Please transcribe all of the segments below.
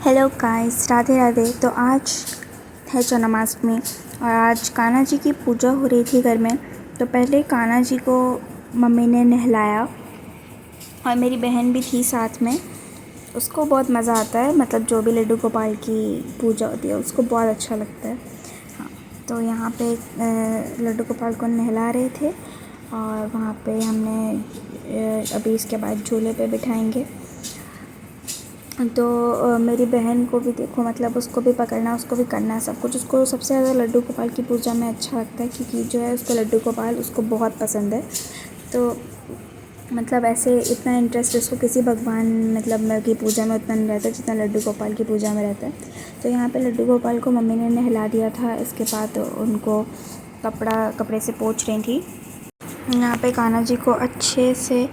Hello guys, Radhe Radhe. तो आज है जन्माष्टमी और आज कान्हा जी की पूजा हो रही थी घर में। तो पहले कान्हा जी को मम्मी ने नहलाया और मेरी बहन भी थी साथ में। उसको बहुत मज़ा आता है, मतलब जो भी लड्डू गोपाल की पूजा होती है उसको बहुत अच्छा लगता है। हाँ, तो यहाँ पे लड्डू गोपाल को नहला रहे थे और वहाँ पे हमने अभी इसके बाद झूले पे बिठाएंगे। तो मेरी बहन को भी देखो, मतलब उसको भी पकड़ना, उसको भी करना है सब कुछ। उसको सबसे ज़्यादा लड्डू गोपाल की पूजा में अच्छा लगता है क्योंकि जो है उसको लड्डू गोपाल उसको बहुत पसंद है। तो मतलब ऐसे इतना इंटरेस्ट उसको किसी भगवान मतलब की पूजा में उतना नहीं रहता जितना लड्डू गोपाल की पूजा में रहता है। तो यहाँ पे लड्डू गोपाल को मम्मी ने नहला दिया था। इसके बाद उनको कपड़े से पोंछ रही थी। यहाँ पे कान्हा जी को अच्छे से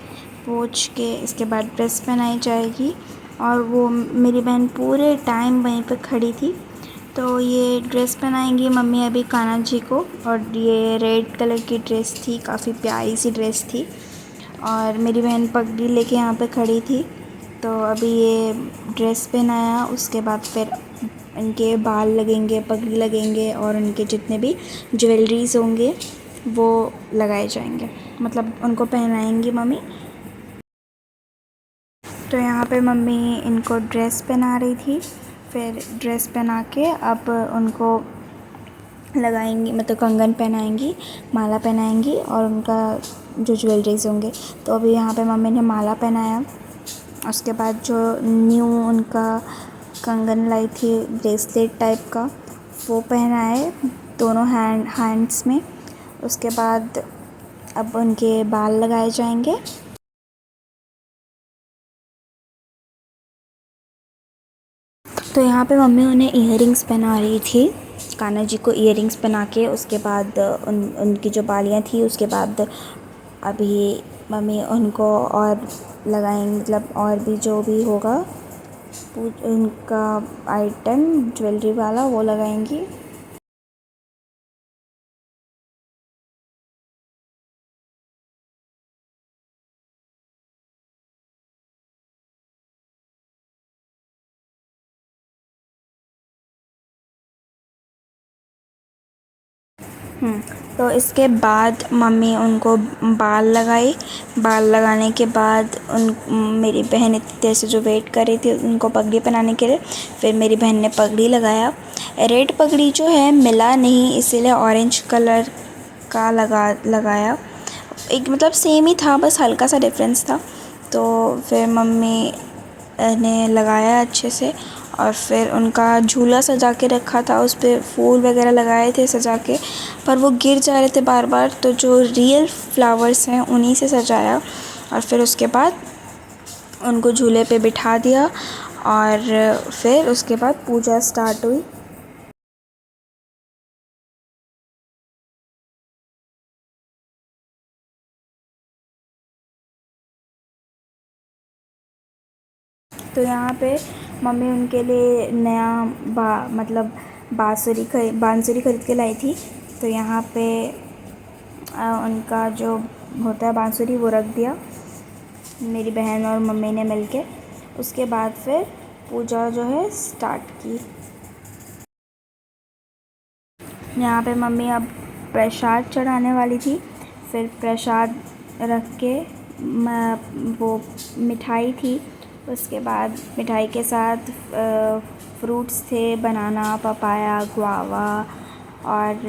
पोंछ के इसके बाद ड्रेस पहनाई जाएगी और वो मेरी बहन पूरे टाइम वहीं पे खड़ी थी। तो ये ड्रेस पहनाएंगी मम्मी अभी कान्हा जी को, और ये रेड कलर की ड्रेस थी, काफ़ी प्यारी सी ड्रेस थी। और मेरी बहन पगड़ी लेके यहाँ पे खड़ी थी। तो अभी ये ड्रेस पहनाया, उसके बाद फिर इनके बाल लगेंगे, पगड़ी लगेंगे और उनके जितने भी ज्वेलरीज होंगे वो लगाए जाएंगे, मतलब उनको पहनाएंगी मम्मी। तो यहाँ पे मम्मी इनको ड्रेस पहना रही थी। फिर ड्रेस पहना के अब उनको लगाएंगी, मतलब कंगन पहनाएंगी, माला पहनाएंगी और उनका जो ज्वेलरीज होंगे। तो अभी यहाँ पे मम्मी ने माला पहनाया। उसके बाद जो न्यू उनका कंगन लाई थी ब्रेसलेट टाइप का, वो पहनाए दोनों हैंड्स में। उसके बाद अब उनके बाल लगाए जाएंगे। तो यहाँ पे मम्मी उन्हें इयररिंग्स पहना रही थी, कान्हा जी को इयररिंग्स पहना के। उसके बाद उनकी जो बालियाँ थी उसके बाद अभी मम्मी उनको और लगाएंगे, मतलब और भी जो भी होगा उनका आइटम ज्वेलरी वाला वो लगाएंगी। तो इसके बाद मम्मी उनको बाल लगाई। बाल लगाने के बाद मेरी बहन इतनी देर से जो वेट कर रही थी उनको पगड़ी पहनाने के लिए, फिर मेरी बहन ने पगड़ी लगाया। रेड पगड़ी जो है मिला नहीं, इसीलिए ऑरेंज कलर का लगाया। एक मतलब सेम ही था, बस हल्का सा डिफरेंस था। तो फिर मम्मी ने लगाया अच्छे से और फिर उनका झूला सजा के रखा था, उस पर फूल वगैरह लगाए थे सजा के, पर वो गिर जा रहे थे बार बार। तो जो रियल फ्लावर्स हैं उन्हीं से सजाया और फिर उसके बाद उनको झूले पे बिठा दिया और फिर उसके बाद पूजा स्टार्ट हुई। तो यहाँ पे मम्मी उनके लिए नया मतलब बांसुरी खरीद के लाई थी। तो यहाँ पे उनका जो होता है बांसुरी वो रख दिया मेरी बहन और मम्मी ने मिलके। उसके बाद फिर पूजा जो है स्टार्ट की। यहाँ पे मम्मी अब प्रसाद चढ़ाने वाली थी। फिर प्रसाद रख के वो मिठाई थी। उसके बाद मिठाई के साथ फ्रूट्स थे, बनाना, पपाया, गुआवा और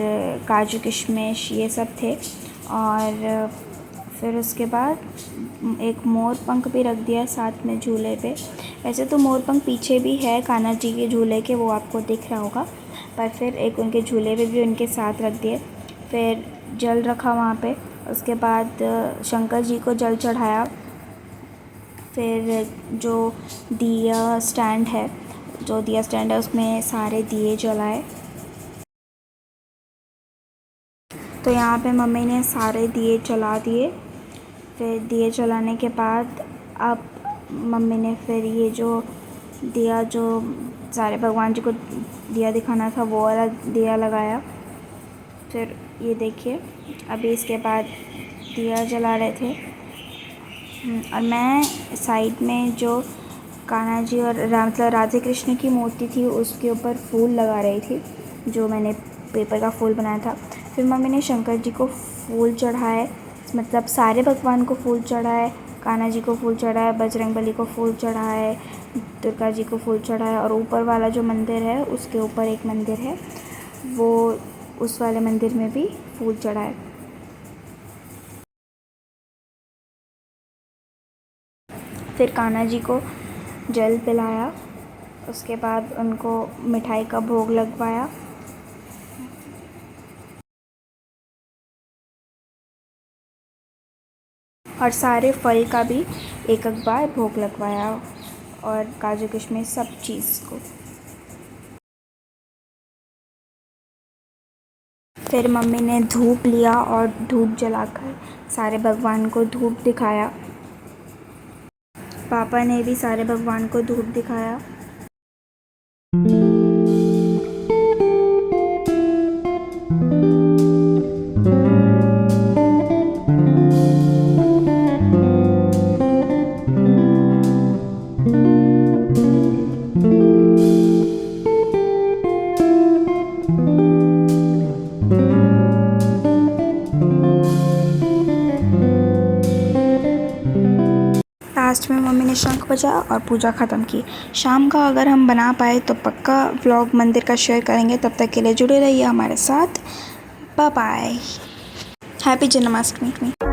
काजू किशमिश, ये सब थे। और फिर उसके बाद एक मोर पंख भी रख दिया साथ में झूले पे। वैसे तो मोर पंख पीछे भी है कान्हा जी के झूले के, वो आपको दिख रहा होगा, पर फिर एक उनके झूले पे भी उनके साथ रख दिए। फिर जल रखा वहाँ पे। उसके बाद शंकर जी को जल चढ़ाया। फिर जो दिया स्टैंड है उसमें सारे दिए जलाए। तो यहाँ पे मम्मी ने सारे दिए जला दिए। फिर दिए जलाने के बाद अब मम्मी ने फिर ये जो दिया, जो सारे भगवान जी को दिया दिखाना था, वो वाला दिया लगाया। फिर ये देखिए, अभी इसके बाद दिया जला रहे थे। और मैं साइड में जो कान्हा जी और मतलब राधे कृष्ण की मूर्ति थी, उसके ऊपर फूल लगा रही थी, जो मैंने पेपर का फूल बनाया था। फिर मम्मी ने शंकर जी को फूल चढ़ाए, मतलब सारे भगवान को फूल चढ़ाए, कान्हा जी को फूल चढ़ाए, बजरंगबली को फूल चढ़ाए, दुर्गा जी को फूल चढ़ाए, और ऊपर वाला जो मंदिर है उसके ऊपर एक मंदिर है, वो उस वाले मंदिर में भी फूल चढ़ाए। फिर कान्हा जी को जल पिलाया, उसके बाद उनको मिठाई का भोग लगवाया। और सारे फल का भी एक एक बार भोग लगवाया, और काजू किशमिश सब चीज़ को। फिर मम्मी ने धूप लिया और धूप जलाकर सारे भगवान को धूप दिखाया। पापा ने भी सारे भगवान को धूप दिखाया। लास्ट में मम्मी ने शंख बजाया और पूजा ख़त्म की। शाम का अगर हम बना पाए तो पक्का व्लॉग मंदिर का शेयर करेंगे। तब तक के लिए जुड़े रहिए हमारे साथ। Bye bye. हैप्पी जन्माष्टमी।